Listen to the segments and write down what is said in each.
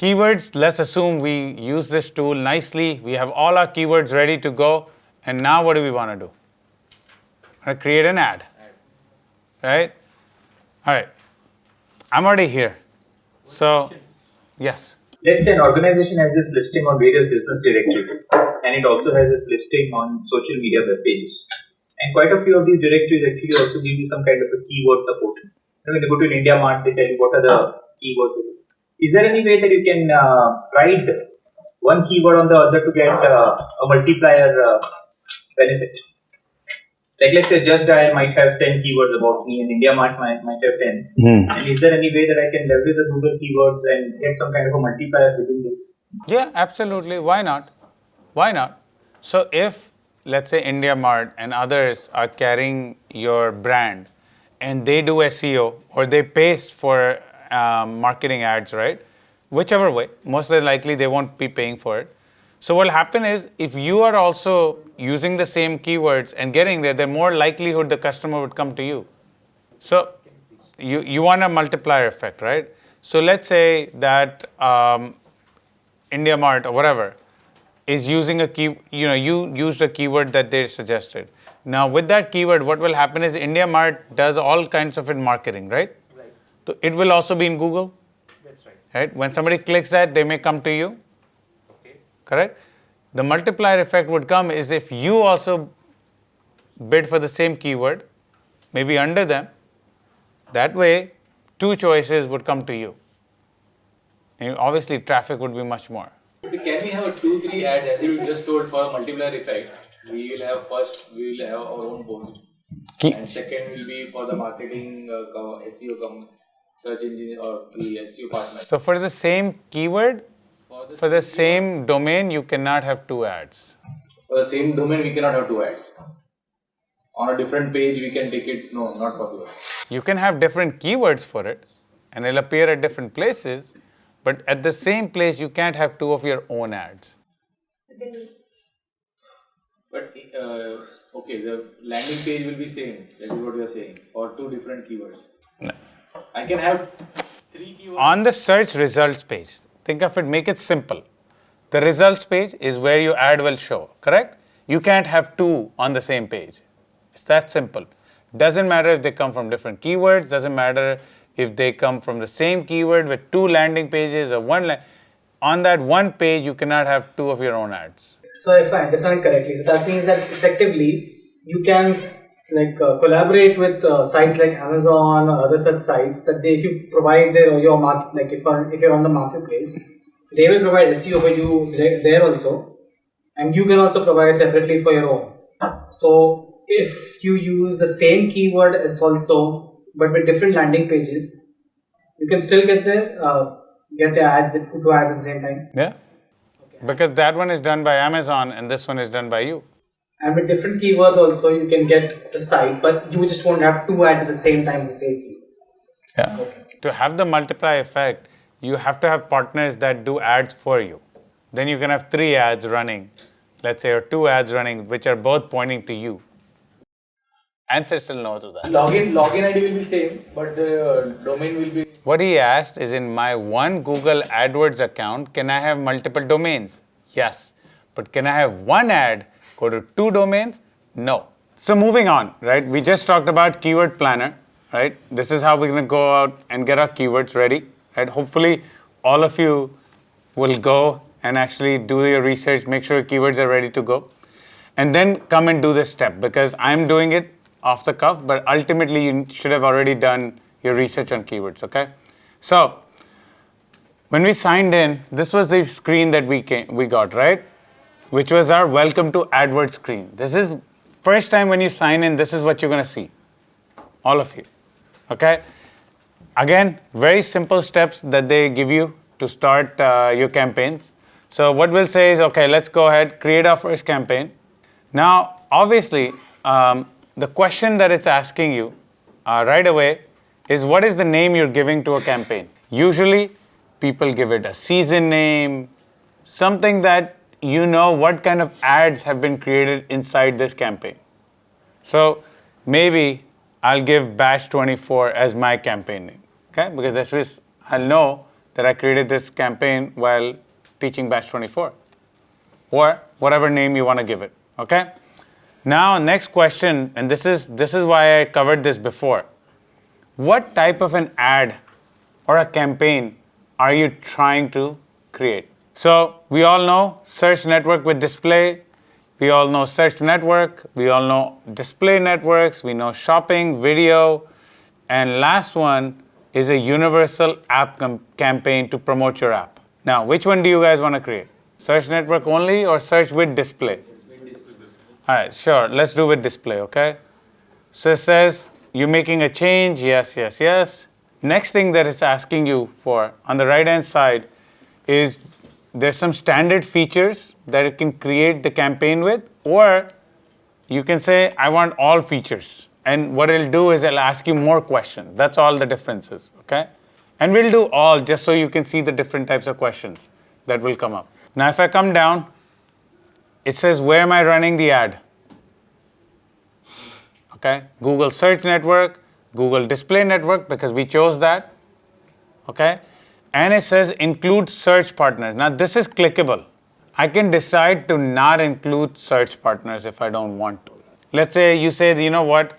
Keywords, let's assume we use this tool nicely. We have all our keywords ready to go. And now what do we want to do? I want to create an ad. Right? All right. I'm already here. So, yes. Let's say an organization has this listing on various business directories, and it also has this listing on social media web pages. And quite a few of these directories actually also give you some kind of a keyword support. When you go to an India Mart, they tell you what are the keywords. Is there any way that you can write one keyword on the other to get a multiplier benefit? Like let's say Just Dial might have 10 keywords about me and India Mart might have 10. And is there any way that I can leverage the Google keywords and get some kind of a multiplier within this? Yeah, absolutely. Why not? Why not? So if, let's say, India Mart and others are carrying your brand and they do SEO or they pay for marketing ads, right? Whichever way, most likely they won't be paying for it. So what will happen is, if you are also using the same keywords and getting there, the more likelihood the customer would come to you. So you want a multiplier effect, right? So let's say that India Mart or whatever is using a key, you used a keyword that they suggested. Now with that keyword, what will happen is India Mart does all kinds of marketing, right? Right. So it will also be in Google. That's right. Right? When somebody clicks that, they may come to you. Correct? The multiplier effect would come is if you also bid for the same keyword, maybe under them. That way, two choices would come to you. And obviously, traffic would be much more. So can we have a 2-3 ads as you just told for a multiplier effect? We will have our own post, and second will be for the marketing SEO search engine or the SEO partner. So for the same keyword, for the same domain, you cannot have two ads. For the same domain, we cannot have two ads. On a different page, we can take it. No, not possible. You can have different keywords for it, and it'll appear at different places. But at the same place, you can't have two of your own ads. But okay, the landing page will be same. That is what you are saying. Or two different keywords. No. I can have 3 keywords. On the search results page, think of it, make it simple. The results page is where your ad will show, correct? You can't have two on the same page. It's that simple. Doesn't matter if they come from different keywords, doesn't matter if they come from the same keyword with two landing pages or one. On that one page, you cannot have two of your own ads. So if I understand correctly, so that means that effectively you can collaborate with sites like Amazon or other such sites that if you provide your market, like if you're on the marketplace, they will provide SEO for you there also, and you can also provide separately for your own. So if you use the same keyword as also, but with different landing pages, you can still get the ads, the two ads at the same time. Yeah. Okay. Because that one is done by Amazon and this one is done by you. And with different keywords also, you can get a site, but you just won't have two ads at the same time with the same keyword. Yeah. Okay. To have the multiply effect, you have to have partners that do ads for you. Then you can have 3 ads running, let's say, or 2 ads running, which are both pointing to you. Answer still no to that. Login ID will be same, but the domain will be... What he asked is, in my one Google AdWords account, can I have multiple domains? Yes. But can I have one ad go to 2 domains? No. So moving on, right? We just talked about keyword planner, right? This is how we're going to go out and get our keywords ready, right? Hopefully, all of you will go and actually do your research, make sure your keywords are ready to go. And then come and do this step, because I'm doing it off the cuff, but ultimately you should have already done your research on keywords, okay? So, when we signed in, this was the screen that we got, right? Which was our welcome to AdWords screen. This is first time when you sign in, this is what you're gonna see, all of you, okay? Again, very simple steps that they give you to start your campaigns. So what we'll say is, okay, let's go ahead, create our first campaign. Now, obviously, the question that it's asking you right away is, what is the name you're giving to a campaign? Usually, people give it a season name, something that you know what kind of ads have been created inside this campaign. So maybe I'll give Batch 24 as my campaign name, okay? Because this is, I'll know that I created this campaign while teaching batch 24, or whatever name you want to give it. Okay. Now, next question, and this is why I covered this before. What type of an ad or a campaign are you trying to create? So we all know search network with display. We all know search network. We all know display networks. We know shopping, video. And last one is a universal app campaign to promote your app. Now, which one do you guys want to create? Search network only or search with display? All right, sure. Let's do with display, okay? So it says you're making a change. Yes, yes, yes. Next thing that it's asking you for on the right-hand side is there's some standard features that it can create the campaign with, or you can say, I want all features. And what it'll do is it'll ask you more questions. That's all the difference is, okay? And we'll do all just so you can see the different types of questions that will come up. Now, if I come down, it says, where am I running the ad? Okay, Google Search Network, Google Display Network, because we chose that. Okay, and it says include search partners. Now, this is clickable. I can decide to not include search partners if I don't want to. Let's say you say, you know what,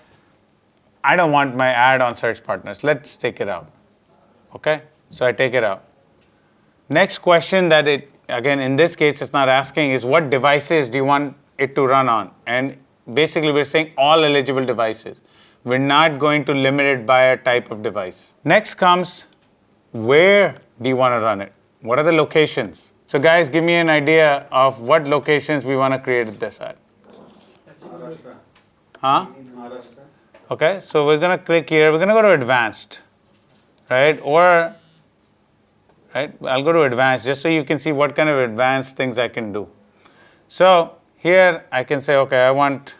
I don't want my ad on search partners. Let's take it out. Okay, so I take it out. Next question that it, again, in this case, it's not asking is what devices do you want it to run on? And basically, we're saying all eligible devices. We're not going to limit it by a type of device. Next comes, where do you want to run it? What are the locations? So guys, give me an idea of what locations we want to create this at. Huh? Okay, so we're going to click here. We're going to go to advanced, right? Or, right, I'll go to advanced just so you can see what kind of advanced things I can do. So here I can say, okay, I want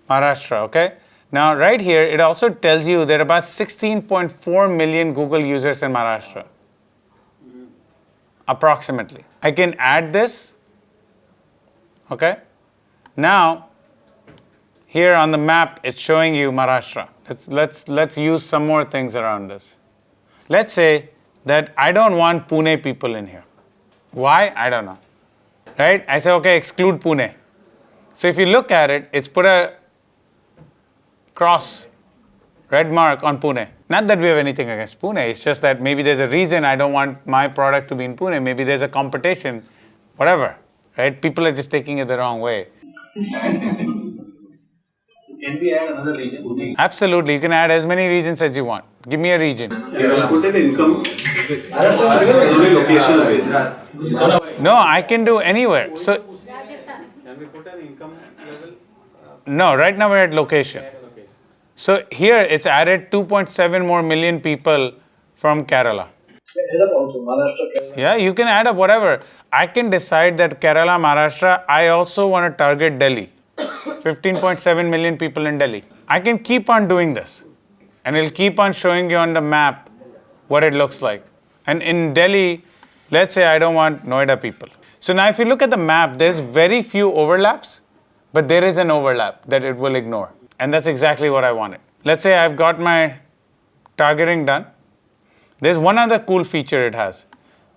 Maharashtra, okay? Now right here, it also tells you there are about 16.4 million Google users in Maharashtra, approximately. I can add this, okay? Now, here on the map, it's showing you Maharashtra. Let's use some more things around this. Let's say that I don't want Pune people in here. Why? I don't know, right? I say, okay, exclude Pune. So if you look at it, it's put a cross, red mark on Pune. Not that we have anything against Pune, it's just that maybe there's a reason I don't want my product to be in Pune. Maybe there's a competition, whatever, right? People are just taking it the wrong way. Can we add another region? Absolutely, you can add as many regions as you want. Give me a region. Put an income location. No, I can do anywhere. So, Can we put an income level? no, right now we're at location. So here it's added 2.7 more million people from Kerala. Yeah, you can add up whatever. I can decide that Kerala, Maharashtra, I also want to target Delhi. 15.7 million people in Delhi. I can keep on doing this. And it'll keep on showing you on the map what it looks like. And in Delhi, let's say I don't want Noida people. So now if you look at the map, there's very few overlaps, but there is an overlap that it will ignore. And that's exactly what I wanted. Let's say I've got my targeting done. There's one other cool feature it has.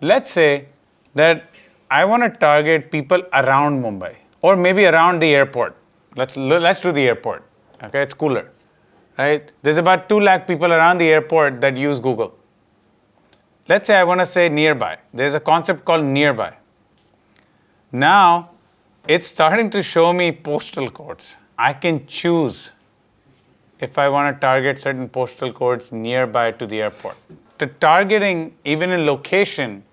Let's say that I want to target people around Mumbai or maybe around the airport. Let's do the airport. Okay, it's cooler, right? There's about 2 lakh people around the airport that use Google. Let's say I want to say nearby. There's a concept called nearby. Now, it's starting to show me postal codes. I can choose if I want to target certain postal codes nearby to the airport. The targeting, even in location,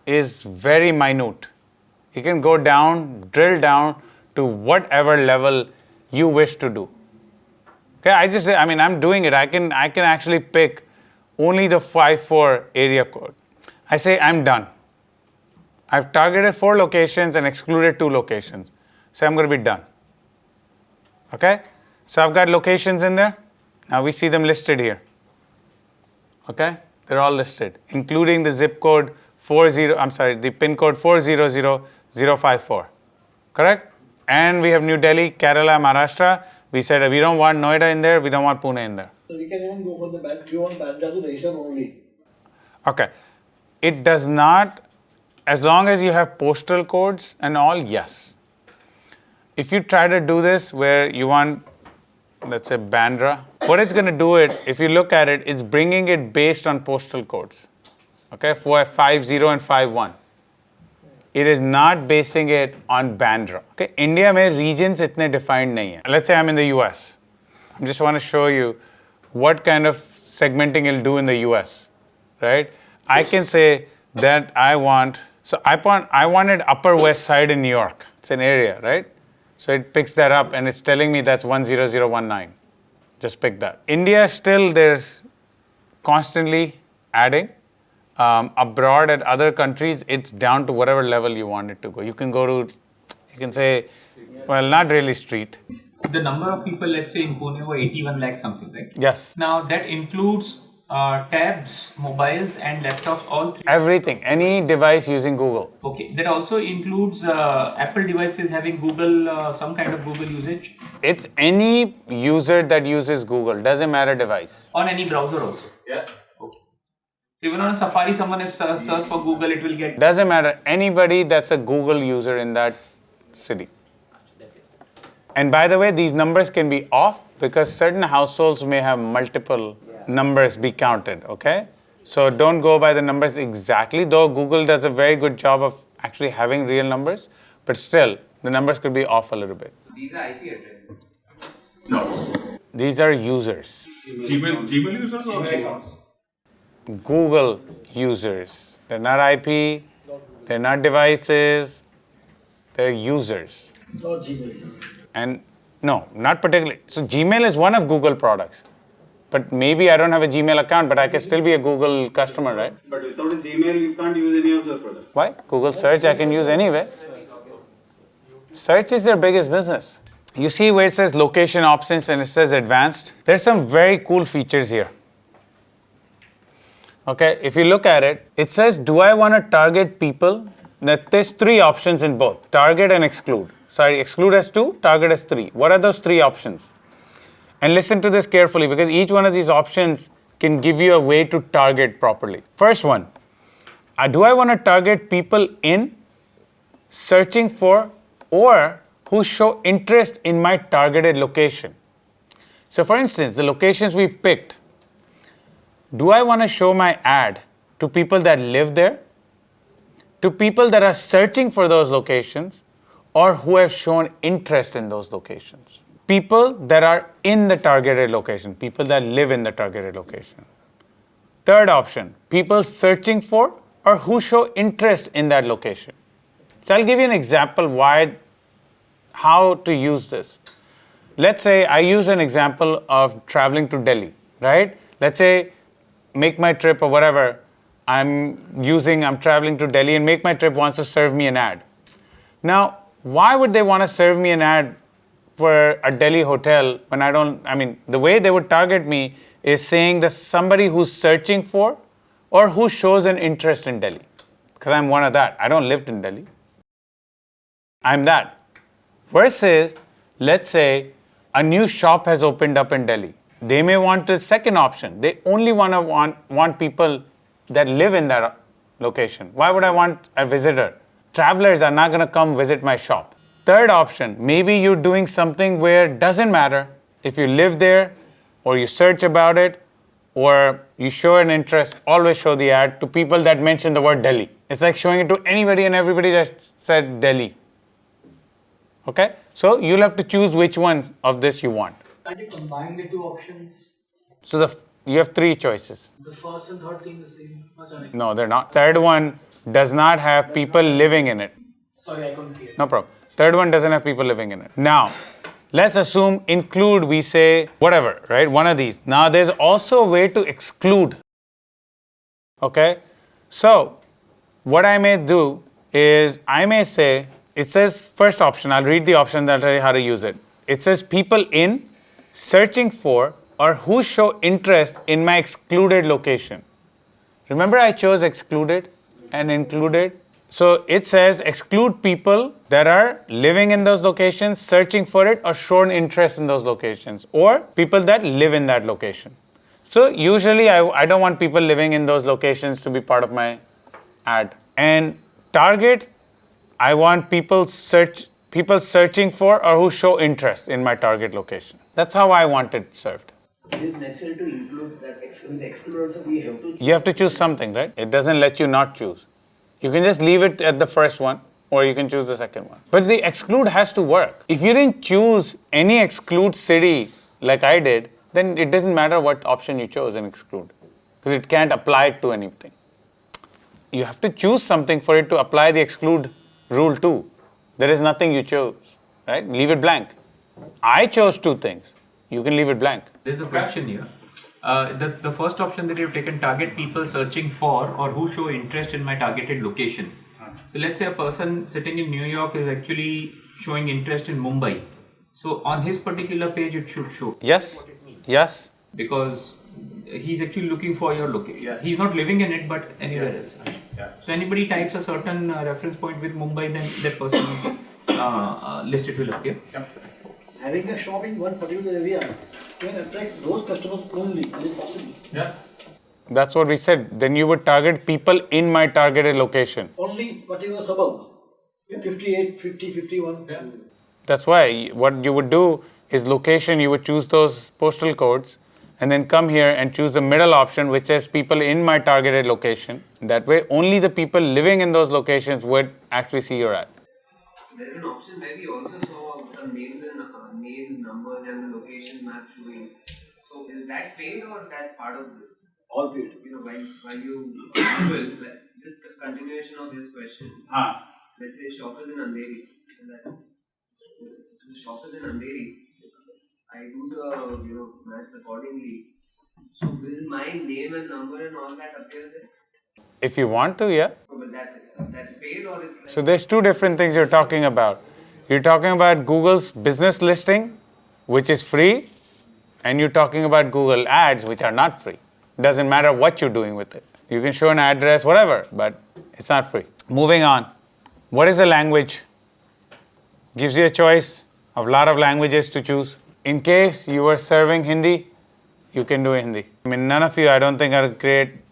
is very minute. You can go down, drill down to whatever level you wish to do. Okay, I'm doing it. I can actually pick only the 5-4 area code. I say I'm done. I've targeted 4 locations and excluded 2 locations. So I'm going to be done. Okay, so I've got locations in there. Now we see them listed here. Okay, they're all listed, including the zip code the pin code 400054. Correct? And we have New Delhi, Kerala, Maharashtra. We said we don't want Noida in there, we don't want Pune in there. So we can even go for the back. We want Bangalore to Dahisar only. Okay. it does not, as long as you have postal codes and all, yes. If you try to do this where you want, let's say Bandra, what it's going to do it, if you look at it, it's bringing it based on postal codes. Okay, 50 and 51. It is not basing it on Bandra. Okay, India mein regions itne defined nahi hai. Let's say I'm in the US. I just want to show you what kind of segmenting it'll do in the US, right? I can say that I wanted Upper West Side in New York. It's an area, right? So it picks that up and it's telling me that's 10019. Just pick that. India still, there's constantly adding. Abroad at other countries, it's down to whatever level you want it to go. You can say, well, not really street. The number of people, let's say in Pune, were 81 lakh something, right? Yes. Now that includes tabs, mobiles, and laptops, all three. Everything, any device using Google. Okay, that also includes Apple devices having Google, some kind of Google usage. It's any user that uses Google, doesn't matter device. On any browser also. Yes. Even on a Safari, someone is search for Google, it will get. Doesn't matter, anybody that's a Google user in that city. And by the way, these numbers can be off because certain households may have multiple numbers be counted, okay? So don't go by the numbers exactly, though Google does a very good job of actually having real numbers, but still, the numbers could be off a little bit. So these are IP addresses. No. These are users. Gmail users or accounts? Google users. They're not IP, they're not devices, they're users. No Gmails. And no, not particularly. So Gmail is one of Google products. But maybe I don't have a Gmail account, but I can still be a Google customer, right? But without a Gmail, you can't use any of the products. Why? Google search I can use anyway. Search is their biggest business. You see where it says location options and it says advanced? There's some very cool features here. Okay, if you look at it, it says, do I want to target people? That there's three options in both, target and exclude. Sorry, exclude as 2, target as 3. What are those 3 options? And listen to this carefully because each one of these options can give you a way to target properly. First one, do I want to target people in, searching for, or who show interest in my targeted location? So for instance, the locations we picked, do I want to show my ad to people that live there, to people that are searching for those locations, or who have shown interest in those locations? People that are in the targeted location, people that live in the targeted location. Third option, people searching for or who show interest in that location. So I'll give you an example how to use this. Let's say I use an example of traveling to Delhi, right? Let's say Make My Trip or whatever, I'm traveling to Delhi and Make My Trip wants to serve me an ad. Now, why would they want to serve me an ad for a Delhi hotel when the way they would target me is saying that somebody who's searching for or who shows an interest in Delhi. Because I'm one of that. I don't live in Delhi. I'm that. Versus, let's say, a new shop has opened up in Delhi. They may want the second option. They only want people that live in that location. Why would I want a visitor? Travelers are not going to come visit my shop. Third option, maybe you're doing something where it doesn't matter if you live there or you search about it or you show an interest, always show the ad to people that mention the word Delhi. It's like showing it to anybody and everybody that said Delhi. Okay? So you'll have to choose which one of this you want. Can you combine the 2 options? So you have 3 choices. The first and third seem the same. No, they're not. Third one does not have people living in it. Sorry, I couldn't see it. No problem. Third one doesn't have people living in it. Now, let's assume include, we say whatever, right? One of these. Now, there's also a way to exclude. Okay? So, what I may do is I may say, it says first option. I'll read the option that I'll tell you how to use it. It says people in, searching for, or who show interest in my excluded location. Remember I chose excluded and included? So it says exclude people that are living in those locations, searching for it, or shown interest in those locations, or people that live in that location. So usually I don't want people living in those locations to be part of my ad. And target, I want people searching for or who show interest in my target location. That's how I want it served. Is it necessary to include that with the exclude also we have to? You have to choose something, right? It doesn't let you not choose. You can just leave it at the first one, or you can choose the second one. But the exclude has to work. If you didn't choose any exclude city like I did, then it doesn't matter what option you chose in exclude, because it can't apply it to anything. You have to choose something for it to apply the exclude rule to. There is nothing you chose, right? Leave it blank. I chose two things. You can leave it blank. There's a question here. The first option that you've taken, target people searching for or who show interest in my targeted location. So let's say a person sitting in New York is actually showing interest in Mumbai. So on his particular page, it should show. Yes. Yes. Because he's actually looking for your location. Yes. He's not living in it, but anywhere Yes. else. Yes. So anybody types a certain reference point with Mumbai, then that person's list it will appear. Having a shop in one particular area can attract those customers only. Is it possible? Yes. That's what we said. Then you would target people in my targeted location. Only particular suburb. 58, 50, 51. Yeah. That's why what you would do is location, you would choose those postal codes and then come here and choose the middle option which says people in my targeted location. That way only the people living in those locations would actually see your ad. There is an option where we also saw some names and names, numbers, and the location map showing. So is that paid or that's part of this? All paid. You know, while you Google, like, just a continuation of this question. Let's say shop is in Andheri, and the shop is in Andheri. I do the maths accordingly. So will my name and number and all that appear there? If you want to, yeah. Oh, but that's paid or it's like. So there's two different things you're talking about. You're talking about Google's business listing, which is free, and you're talking about Google Ads, which are not free. Doesn't matter what you're doing with it. You can show an address, whatever, but it's not free. Moving on. What is a language? Gives you a choice of a lot of languages to choose. In case you are serving Hindi, you can do Hindi. I mean, none of you, I don't think, are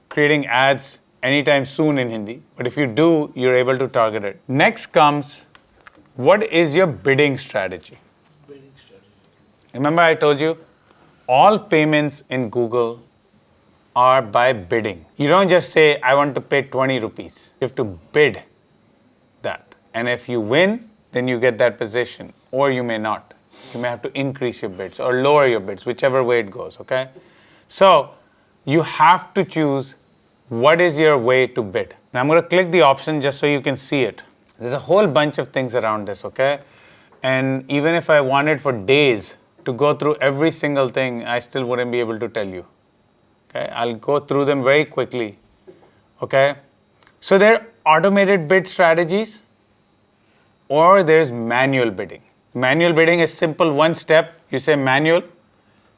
creating ads anytime soon in Hindi. But if you do, you're able to target it. Next comes, what is your bidding strategy? Remember I told you, all payments in Google are by bidding. You don't just say, I want to pay 20 rupees. You have to bid that. And if you win, then you get that position. Or you may not. You may have to increase your bids or lower your bids, whichever way it goes, okay? So you have to choose what is your way to bid. Now I'm going to click the option just so you can see it. There's a whole bunch of things around this, okay? And even if I wanted for days to go through every single thing, I still wouldn't be able to tell you. Okay, I'll go through them very quickly. Okay, so there are automated bid strategies or there's manual bidding. Manual bidding is simple, one step. You say manual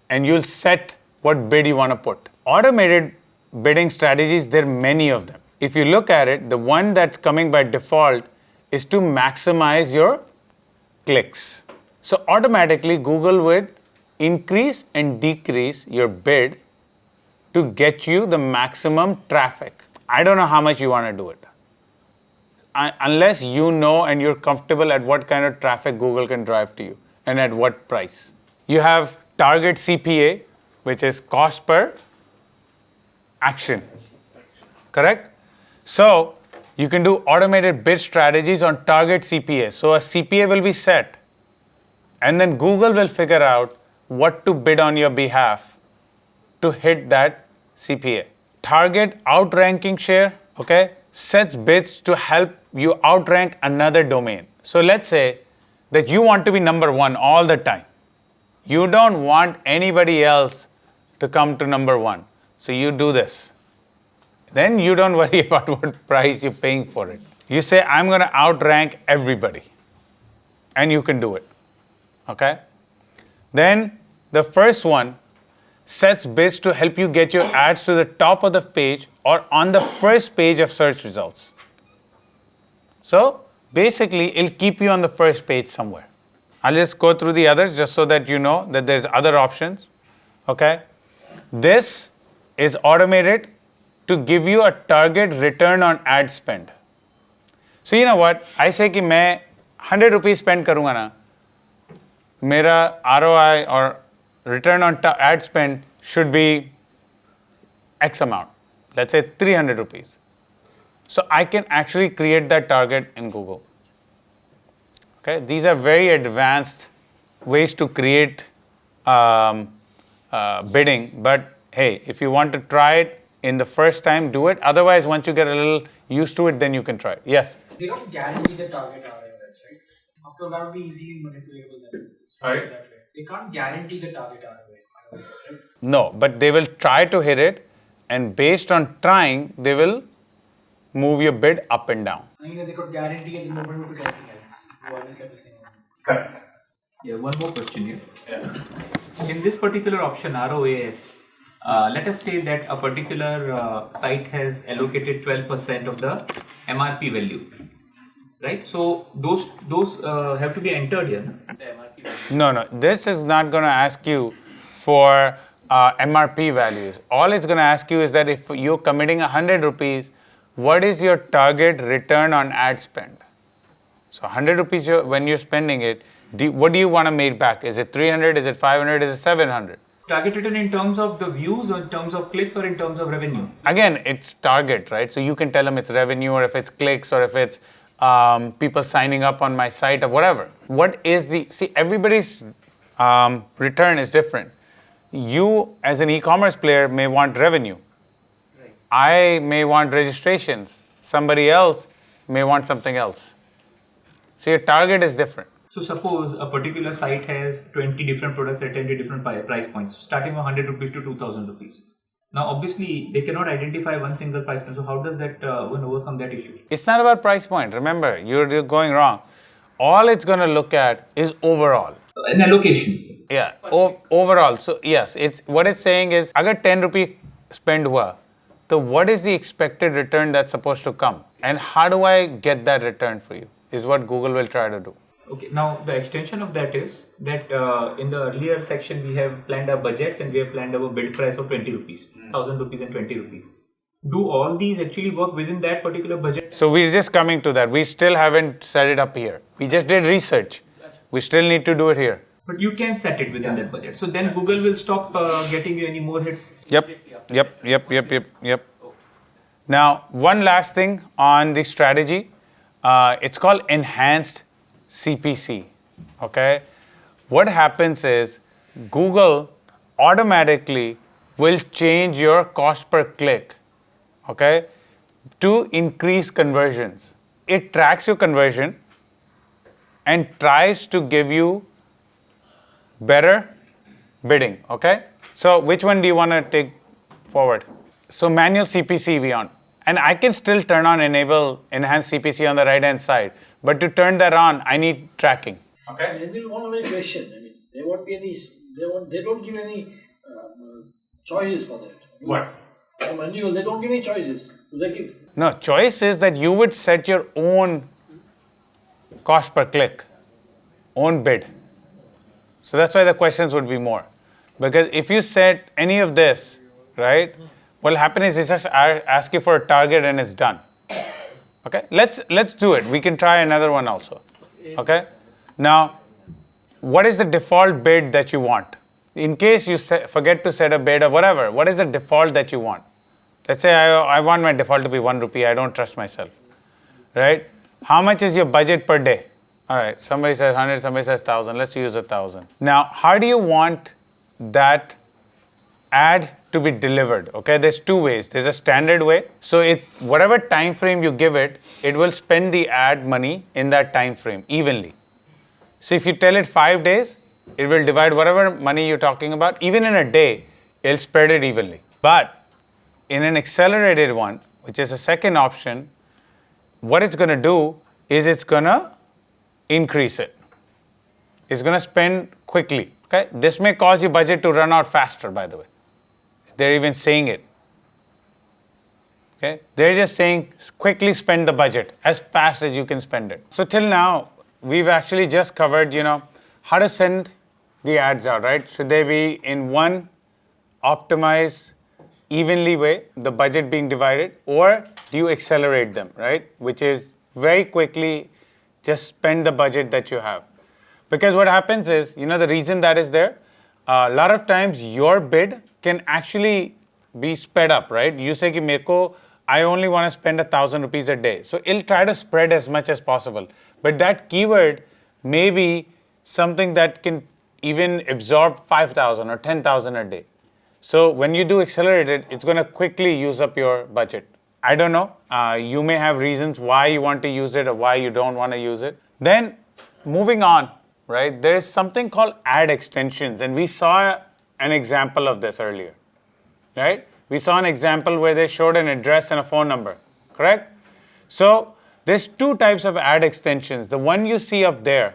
and you'll set what bid you want to put. Automated bidding strategies, there are many of them. If you look at it, the one that's coming by default is to maximize your clicks. So automatically Google would increase and decrease your bid to get you the maximum traffic. I don't know how much you want to do it. Unless you know and you're comfortable at what kind of traffic Google can drive to you and at what price. You have target CPA, which is cost per action. Correct? So you can do automated bid strategies on target CPA. So a CPA will be set and then Google will figure out what to bid on your behalf to hit that CPA. Target outranking share, okay, sets bids to help you outrank another domain. So let's say that you want to be number one all the time. You don't want anybody else to come to number one. So you do this. Then you don't worry about what price you're paying for it. You say, I'm going to outrank everybody. And you can do it. Okay? Then the first one sets bids to help you get your ads to the top of the page or on the first page of search results. So basically, it'll keep you on the first page somewhere. I'll just go through the others just so that you know that there's other options. Okay? This is automated to give you a target return on ad spend. So you know what? I say कि मैं 100 rupees spend करूँगा ना, मेरा ROI or return on ad spend should be X amount. Let's say 300 rupees. So I can actually create that target in Google. Okay, these are very advanced ways to create bidding. But hey, if you want to try it in the first time, do it. Otherwise, once you get a little used to it, then you can try it. Yes? They don't guarantee the target ROIs, right? After all, that would be easily manipulatable then. Sorry? That way. They can't guarantee the target ROIs, right? No, but they will try to hit it, and based on trying, they will move your bid up and down. I mean, they could guarantee it, then nobody would get anything else. You always get the same one. Correct. Yeah, one more question here. In this particular option, ROAS, let us say that a particular site has allocated 12% of the MRP value, right? So those have to be entered here, no? The MRP value. No. This is not going to ask you for MRP values. All it's going to ask you is that if you're committing 100 rupees, what is your target return on ad spend? So 100 rupees when you're spending it, what do you want to make back? Is it 300? Is it 500? Is it 700? Target return in terms of the views or in terms of clicks or in terms of revenue? Again, it's target, right? So you can tell them it's revenue or if it's clicks or if it's people signing up on my site or whatever. What is everybody's return is different. You as an e-commerce player may want revenue. Right. I may want registrations. Somebody else may want something else. So your target is different. So suppose a particular site has 20 different products at 20 different price points, starting from 100 rupees to 2000 rupees. Now, obviously, they cannot identify one single price point. So how does that overcome that issue? It's not about price point. Remember, you're going wrong. All it's going to look at is overall. An allocation. Yeah, overall. So yes, what it's saying is, agar 10 rupee spend hua, so what is the expected return that's supposed to come? And how do I get that return for you? Is what Google will try to do. Okay, now the extension of that is that in the earlier section we have planned our budgets and we have planned our bid price of 20 rupees, 1000 rupees and 20 rupees. Do all these actually work within that particular budget? So we're just coming to that. We still haven't set it up here. We just did research. We still need to do it here. But you can set it within that budget. So then Google will stop getting you any more hits. Yep. Now, one last thing on the strategy. It's called enhanced CPC. Okay. What happens is Google automatically will change your cost per click. Okay, to increase conversions. It tracks your conversion and tries to give you better bidding. Okay, so which one do you want to take forward? So manual CPC we on, and I can still turn on enable enhanced CPC on the right hand side, but to turn that on I need tracking. Okay, they will want any question. I mean, there won't be any. They don't give any choices for that. What? Manual, they don't give any choices. Do they give? No, choice is that you would set your own cost per click, own bid. So that's why the questions would be more. Because if you set any of this, right, what will happen is it's just ask you for a target and it's done. Okay, let's do it. We can try another one also. Okay, now what is the default bid that you want? In case you forget to set a bid or whatever, what is the default that you want? Let's say I want my default to be 1 rupee. I don't trust myself, right? How much is your budget per day? All right, somebody says 100, somebody says 1000. Let's use 1000. Now, how do you want that ad to be delivered? Okay, there's two ways. There's a standard way. So whatever time frame you give it, it will spend the ad money in that time frame evenly. So if you tell it 5 days, it will divide whatever money you're talking about. Even in a day, it'll spread it evenly. But in an accelerated one, which is a second option, what it's going to do is it's going to increase it. It's going to spend quickly. Okay, this may cause your budget to run out faster, by the way. They're even saying it. Okay, they're just saying quickly spend the budget as fast as you can spend it. So till now, we've actually just covered, how to send the ads out, right? Should they be in one optimized evenly way, the budget being divided, or do you accelerate them, right? Which is very quickly just spend the budget that you have. Because what happens is, the reason that is there, a lot of times your bid can actually be sped up, right? You say, I only want to spend 1,000 rupees a day. So it'll try to spread as much as possible. But that keyword may be something that can even absorb 5,000 or 10,000 a day. So when you do accelerated, it's going to quickly use up your budget. I don't know. You may have reasons why you want to use it or why you don't want to use it. Then moving on, right? There is something called ad extensions, and we saw an example of this earlier, right? We saw an example where they showed an address and a phone number, correct? So there's two types of ad extensions. The one you see up there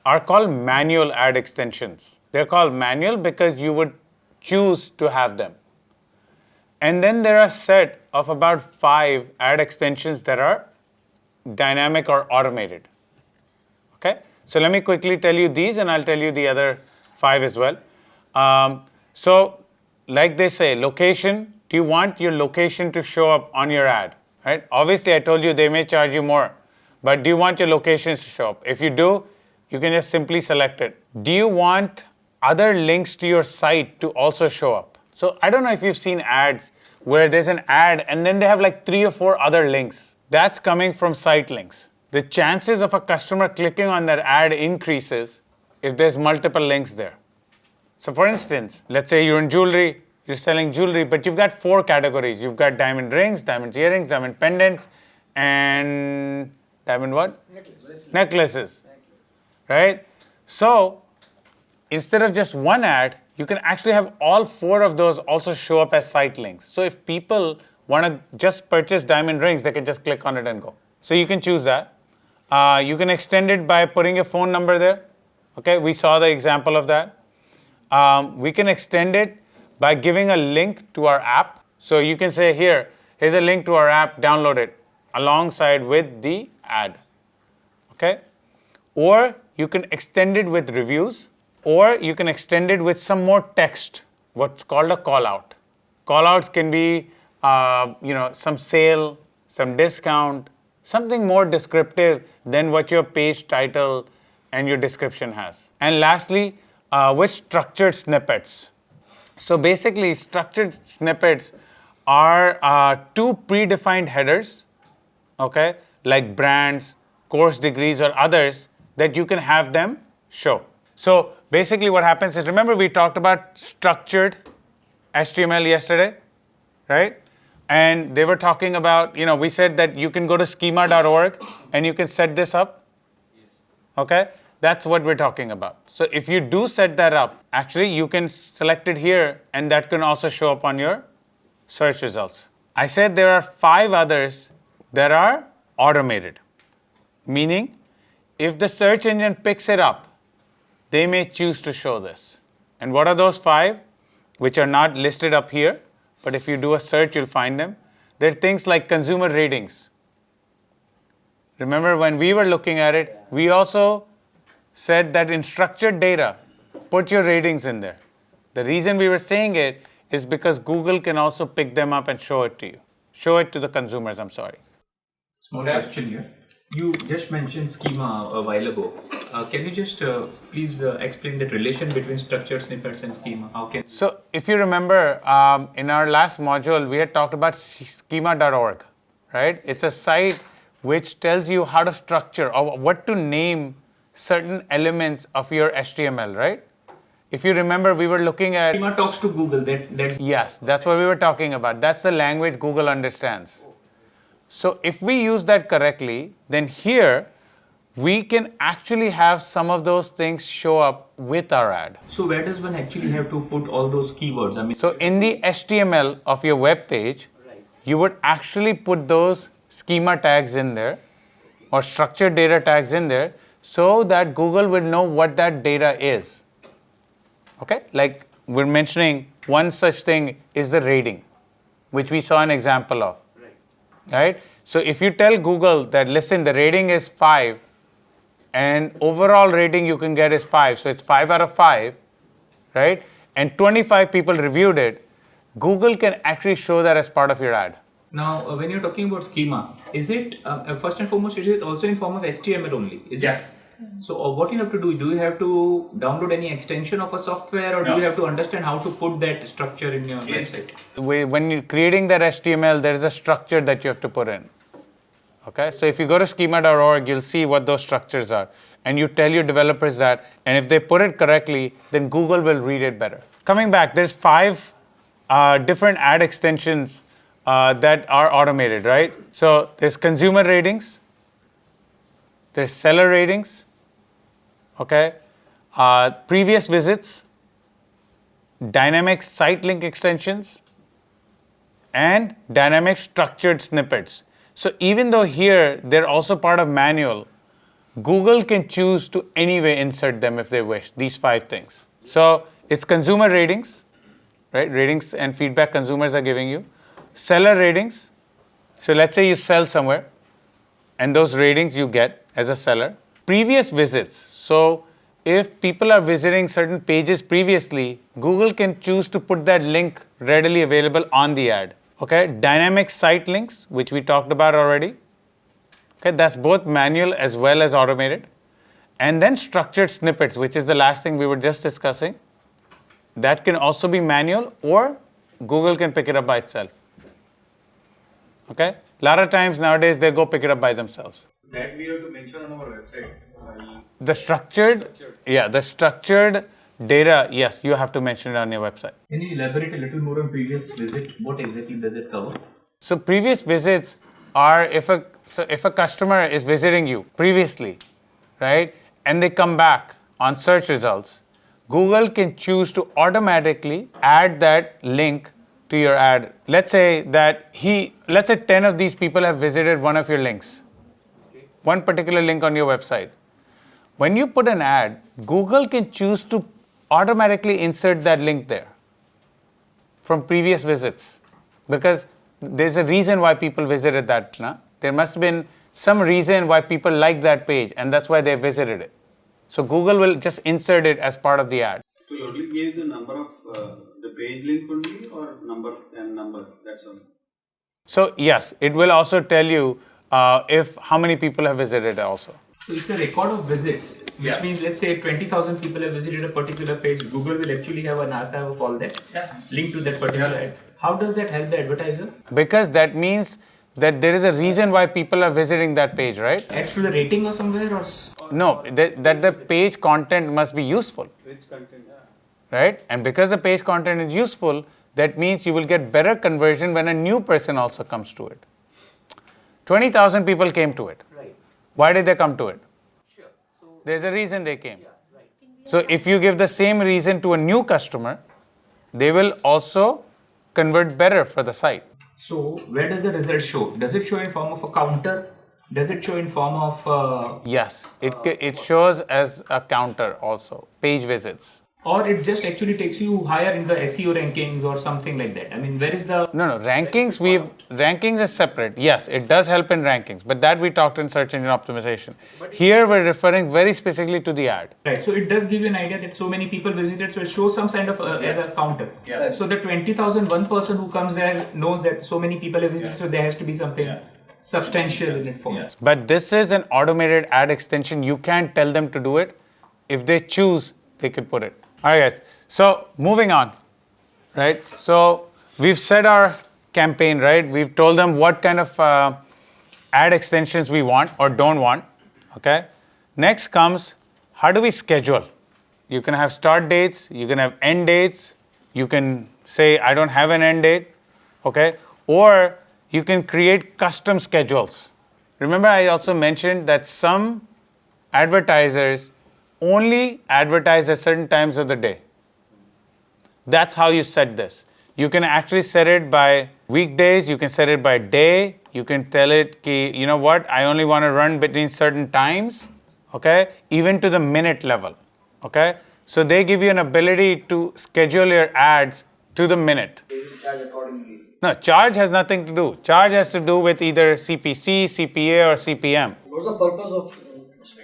are called manual ad extensions. They're called manual because you would choose to have them. And then there are a set of about 5 ad extensions that are dynamic or automated. Okay? So let me quickly tell you these, and I'll tell you the other 5 as well. So like they say, location, do you want your location to show up on your ad? Right? Obviously, I told you they may charge you more, but do you want your locations to show up? If you do, you can just simply select it. Do you want other links to your site to also show up? So I don't know if you've seen ads where there's an ad and then they have like 3 or 4 other links. That's coming from site links. The chances of a customer clicking on that ad increases if there's multiple links there. So for instance, let's say you're in jewelry, you're selling jewelry, but you've got 4 categories. You've got diamond rings, diamond earrings, diamond pendants, and diamond what? Necklaces. Right? So instead of just one ad, you can actually have all 4 of those also show up as site links. So if people want to just purchase diamond rings, they can just click on it and go. So you can choose that. You can extend it by putting a phone number there. Okay, we saw the example of that. We can extend it by giving a link to our app. So you can say, here's a link to our app, download it alongside with the ad. Okay? Or you can extend it with reviews, or you can extend it with some more text, what's called a call out. Call outs can be some sale, some discount, something more descriptive than what your page title and your description has. And lastly, with structured snippets. So basically, structured snippets are 2 predefined headers, okay, like brands, course degrees, or others that you can have them show. So basically what happens is, remember we talked about structured HTML yesterday, right? And they were talking about, we said that you can go to schema.org and you can set this up, okay? That's what we're talking about. So if you do set that up, actually you can select it here and that can also show up on your search results. I said there are 5 others that are automated, meaning if the search engine picks it up, they may choose to show this. And what are those 5, which are not listed up here, but if you do a search, you'll find them. They're things like consumer ratings. Remember when we were looking at it, we also said that in structured data, put your ratings in there. The reason we were saying it is because Google can also pick them up and show it to you. Show it to the consumers, I'm sorry. Small question here. You just mentioned schema a while ago. Can you just please explain the relation between structured snippets and schema? So if you remember, in our last module, we had talked about schema.org, right? It's a site which tells you how to structure or what to name certain elements of your HTML, right? If you remember, we were looking at... Schema talks to Google. Yes, that's what we were talking about. That's the language Google understands. So if we use that correctly, then here, we can actually have some of those things show up with our ad. So where does one actually have to put all those keywords? So in the HTML of your web page, you would actually put those schema tags in there or structured data tags in there so that Google will know what that data is. Okay? Like we're mentioning, one such thing is the rating, which we saw an example of. Right? So if you tell Google that, listen, the rating is 5 and overall rating you can get is 5, so it's 5 out of 5, right? And 25 people reviewed it, Google can actually show that as part of your ad. Now, when you're talking about schema, is it first and foremost, is it also in form of HTML only? Yes. So, what you have to do you have to download any extension of a software, or do you have to understand how to put that structure in your website? When you're creating that HTML, there is a structure that you have to put in. Okay, so if you go to schema.org, you'll see what those structures are. And you tell your developers that, and if they put it correctly, then Google will read it better. Coming back, there's 5 different ad extensions that are automated, right? So there's consumer ratings, there's seller ratings, okay, previous visits, dynamic site link extensions, and dynamic structured snippets. So even though here they're also part of manual, Google can choose to anyway insert them if they wish, these 5 things. So it's consumer ratings, right? Ratings and feedback consumers are giving you. Seller ratings. So let's say you sell somewhere, and those ratings you get as a seller. Previous visits. So if people are visiting certain pages previously, Google can choose to put that link readily available on the ad. Okay, dynamic site links, which we talked about already. Okay, that's both manual as well as automated. And then structured snippets, which is the last thing we were just discussing. That can also be manual, or Google can pick it up by itself. Okay, a lot of times nowadays they go pick it up by themselves. That we have to mention on our website. The structured data, yes, you have to mention it on your website. Can you elaborate a little more on previous visit? What exactly does it cover? So previous visits are if a customer is visiting you previously, right, and they come back on search results, Google can choose to automatically add that link to your ad. Let's say 10 of these people have visited one of your links, one particular link on your website. When you put an ad, Google can choose to automatically insert that link there from previous visits, because there's a reason why people visited that. No? There must have been some reason why people liked that page, and that's why they visited it. So Google will just insert it as part of the ad. So you only gave the number of the page link only, or number, that's all? So yes, it will also tell you if how many people have visited also. So it's a record of visits, which means let's say 20,000 people have visited a particular page. Google will actually have an archive of all that, linked to that particular ad. How does that help the advertiser? Because that means that there is a reason why people are visiting that page, right? Adds to the rating or somewhere, or no, that the page content must be useful. Rich content. Right? And because the page content is useful, that means you will get better conversion when a new person also comes to it. 20,000 people came to it. Right. Why did they come to it? Sure. So there's a reason they came. So if you give the same reason to a new customer, they will also convert better for the site. So where does the result show? Does it show in form of a counter? Does it show in form of yes, it shows as a counter also, page visits. Or it just actually takes you higher in the SEO rankings or something like that? I mean, where is the... No, rankings is separate. Yes, it does help in rankings, but that we talked in search engine optimization. Here we're referring very specifically to the ad. Right, so it does give you an idea that so many people visited, so it shows some kind of as a counter. Yes. So the 20,000, one person who comes there knows that so many people have visited, so there has to be something substantial in it for me. But this is an automated ad extension. You can't tell them to do it. If they choose, they could put it. All right, guys. So moving on, right? So we've set our campaign, right? We've told them what kind of ad extensions we want or don't want, okay? Next comes, how do we schedule? You can have start dates, you can have end dates, you can say, I don't have an end date, okay? Or you can create custom schedules. Remember, I also mentioned that some advertisers only advertise at certain times of the day. That's how you set this. You can actually set it by weekdays, you can set it by day, you can tell it, you know what, I only want to run between certain times, okay, even to the minute level, okay. So they give you an ability to schedule your ads to the minute. They will charge accordingly. No, charge has nothing to do. Charge has to do with either CPC, CPA, or CPM. What's the purpose of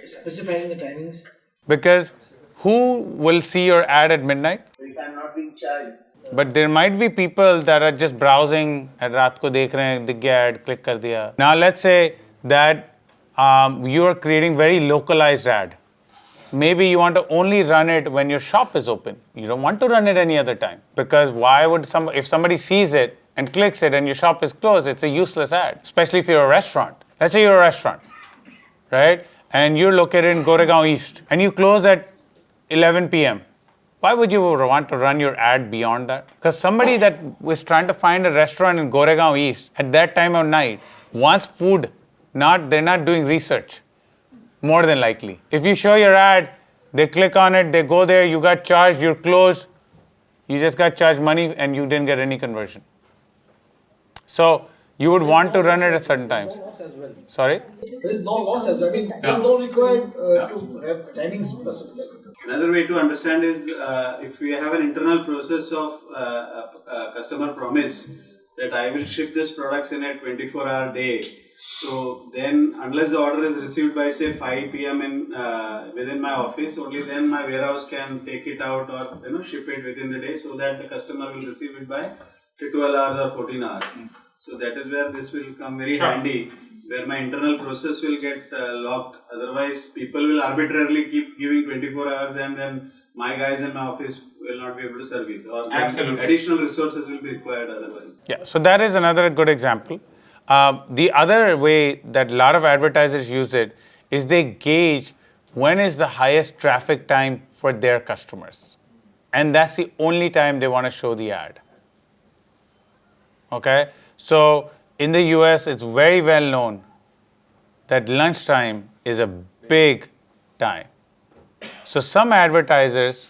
specifying the timings? Because who will see your ad at midnight? If I'm not being charged, But there might be people that are just browsing at रात को देख रहे हैं, दिख गया ad, click कर दिया. Now let's say that you are creating very localized ad. Maybe you want to only run it when your shop is open. You don't want to run it any other time, because why would if somebody sees it and clicks it and your shop is closed, it's a useless ad, especially if you're a restaurant. Let's say you're a restaurant, right? And you're located in Goregaon East and you close at 11 p.m. Why would you want to run your ad beyond that? Because somebody that was trying to find a restaurant in Goregaon East at that time of night wants food. They're not doing research, more than likely. If you show your ad, they click on it, they go there, you got charged, you're closed, you just got charged money and you didn't get any conversion. So you would want to run it at certain times. No loss as well. Sorry? There is no loss as well. I mean, there is no required to have timings specific. Another way to understand is if we have an internal process of customer promise that I will ship this products in a 24-hour day. So then, unless the order is received by say 5 p.m. within my office, only then my warehouse can take it out or ship it within the day, so that the customer will receive it by 12 hours or 14 hours. So that is where this will come very handy, where my internal process will get locked. Otherwise, people will arbitrarily keep giving 24 hours and then my guys in my office will not be able to service, or additional resources will be required otherwise. Yeah, so that is another good example. The other way that a lot of advertisers use it is they gauge when is the highest traffic time for their customers. And that's the only time they want to show the ad. Okay? So in the US, it's very well known that lunchtime is a big time. So some advertisers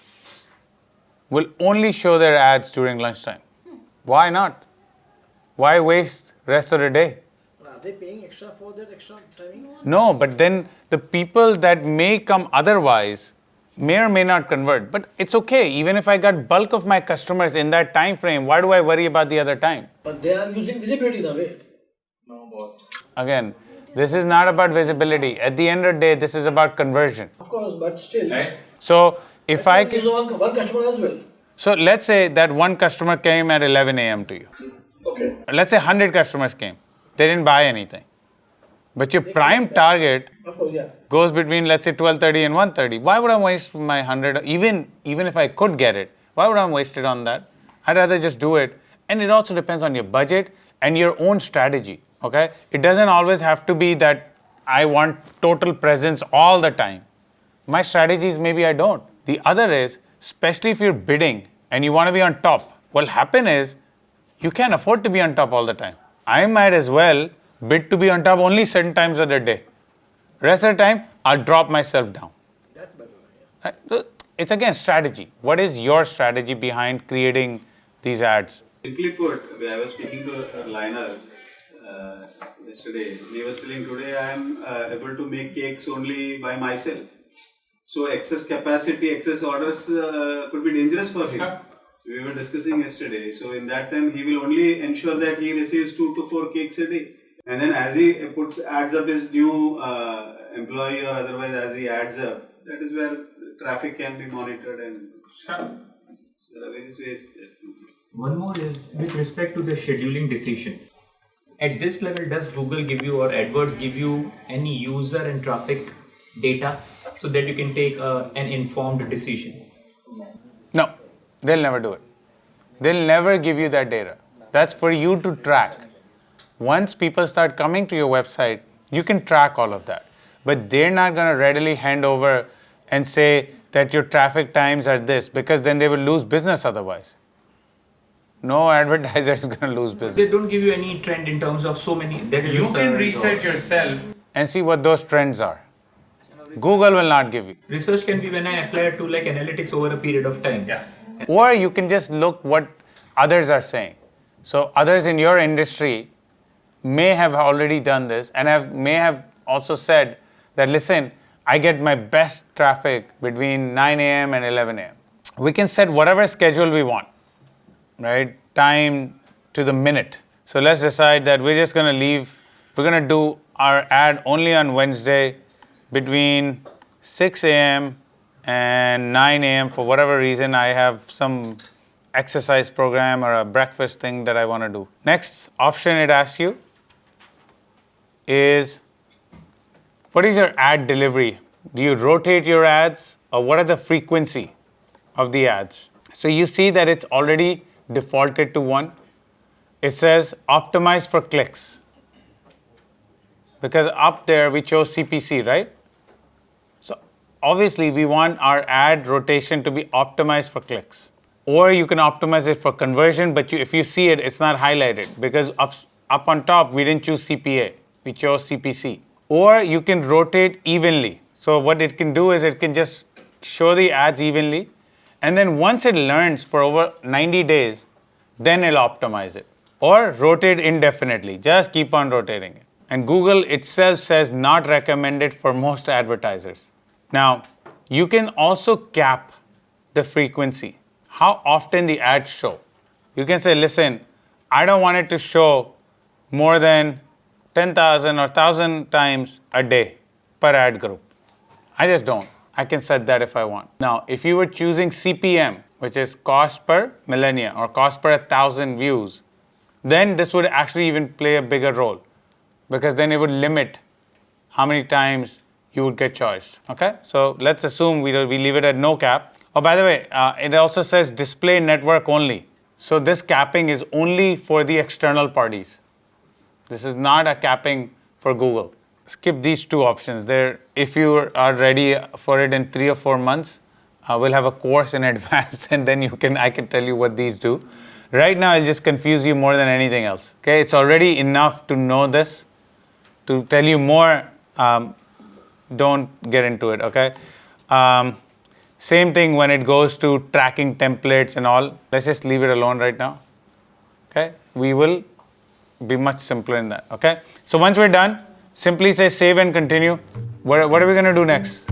will only show their ads during lunchtime. Why not? Why waste rest of the day? Are they paying extra for that extra timing? No, but then the people that may come otherwise may or may not convert. But it's okay. Even if I got bulk of my customers in that time frame, why do I worry about the other time? But they are using visibility in a way. No, boss. Again, this is not about visibility. At the end of the day, this is about conversion. Of course, but still. Right? So if I can... One customer as well. So let's say that one customer came at 11 a.m. to you. Okay. Let's say 100 customers came. They didn't buy anything. But your prime target Of course, yeah. goes between, let's say, 12:30 and 1:30. Why would I waste my 100? Even if I could get it, why would I waste it on that? I'd rather just do it. And it also depends on your budget and your own strategy. Okay? It doesn't always have to be that I want total presence all the time. My strategies, maybe I don't. The other is, especially if you're bidding and you want to be on top, what'll happen is you can't afford to be on top all the time. I might as well bid to be on top only certain times of the day. Rest of the time, I'll drop myself down. That's better. Right? So it's again strategy. What is your strategy behind creating these ads? Simply put, I was speaking to a liner yesterday. He was telling today I am able to make cakes only by myself. So excess capacity, excess orders could be dangerous for him. So we were discussing yesterday. So in that time, he will only ensure that he receives 2 to 4 cakes a day. And then as he adds up his new employee or otherwise as he adds up, that is where traffic can be monitored and so there are various ways. One more is with respect to the scheduling decision. At this level, does Google give you or AdWords give you any user and traffic data so that you can take an informed decision? No, they'll never do it. They'll never give you that data. That's for you to track. Once people start coming to your website, you can track all of that. But they're not going to readily hand over and say that your traffic times are this, because then they will lose business otherwise. No advertiser is going to lose business. They don't give you any trend in terms of so many. That is You can research yourself and see what those trends are. Google will not give you. Research can be when I apply to like analytics over a period of time. Yes. Or you can just look what others are saying. So others in your industry may have already done this and may have also said that, listen, I get my best traffic between 9 a.m. and 11 a.m. We can set whatever schedule we want, right? Time to the minute. So let's decide that we're just going to do our ad only on Wednesday between 6 a.m. and 9 a.m. For whatever reason, I have some exercise program or a breakfast thing that I want to do. Next option it asks you is, what is your ad delivery? Do you rotate your ads, or what are the frequency of the ads? So you see that it's already defaulted to 1. It says optimize for clicks, because up there we chose CPC, right? So obviously we want our ad rotation to be optimized for clicks. Or you can optimize it for conversion, but if you see it, it's not highlighted, because up on top we didn't choose CPA, we chose CPC. Or you can rotate evenly. So what it can do is it can just show the ads evenly, and then once it learns for over 90 days, then it'll optimize it. Or rotate indefinitely, just keep on rotating it. And Google itself says not recommended for most advertisers. Now, you can also cap the frequency, how often the ads show. You can say, listen, I don't want it to show more than 10,000 or 1,000 times a day per ad group. I just don't. I can set that if I want. Now, if you were choosing CPM, which is cost per millennia or cost per 1,000 views, then this would actually even play a bigger role, because then it would limit how many times you would get charged. Okay? So let's assume we leave it at no cap. Oh, by the way, it also says display network only. So this capping is only for the external parties. This is not a capping for Google. Skip these 2 options. There, if you are ready for it in 3 or 4 months, we'll have a course in advance, and then I can tell you what these do. Right now, I'll just confuse you more than anything else. Okay, it's already enough to know this. To tell you more, don't get into it. Okay. Same thing when it goes to tracking templates and all. Let's just leave it alone right now. Okay, we will be much simpler in that. Okay. So once we're done, simply say save and continue. What are we going to do next?